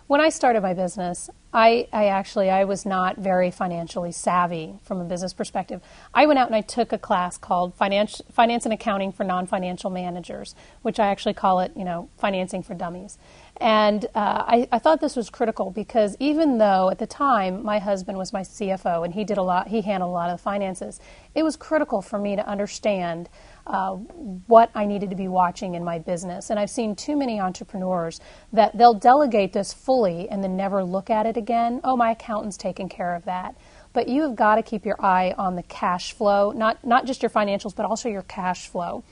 When I started my business, I was not very financially savvy from a business perspective. I went out and I took a class called Finance and Accounting for Non-Financial Managers, which I actually call it, financing for dummies. And I thought this was critical because even though at the time my husband was my CFO and he handled a lot of the finances, it was critical for me to understand what I needed to be watching in my business. And I've seen too many entrepreneurs that they'll delegate this fully and then never look at it again. Oh, my accountant's taking care of that. But you have got to keep your eye on the cash flow, not just your financials, but also your cash flow.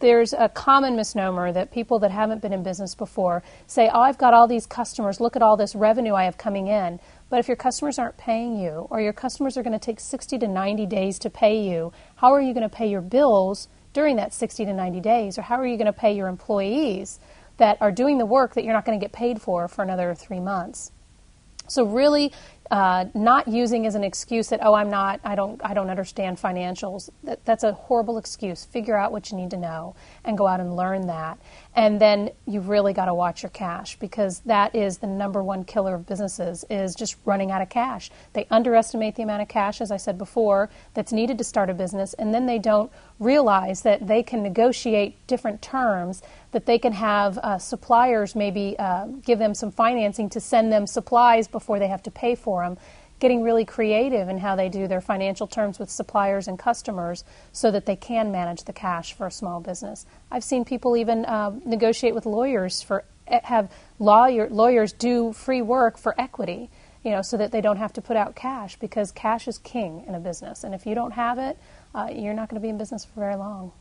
There's a common misnomer that people that haven't been in business before say, oh, I've got all these customers, look at all this revenue I have coming in. But if your customers aren't paying you, or your customers are going to take 60 to 90 days to pay you, how are you going to pay your bills during that 60 to 90 days? Or how are you going to pay your employees that are doing the work that you're not going to get paid for another 3 months? So really not using as an excuse that, oh, I don't understand financials. That's a horrible excuse. Figure out what you need to know and go out and learn that. And then you've really got to watch your cash, because that is the number one killer of businesses, is just running out of cash. They underestimate the amount of cash, as I said before, that's needed to start a business, and then they don't realize that they can negotiate different terms, that they can have suppliers maybe give them some financing to send them supplies before they have to pay for them, getting really creative in how they do their financial terms with suppliers and customers so that they can manage the cash for a small business. I've seen people even negotiate with lawyers have lawyers do free work for equity, so that they don't have to put out cash, because cash is king in a business. And if you don't have it, you're not going to be in business for very long.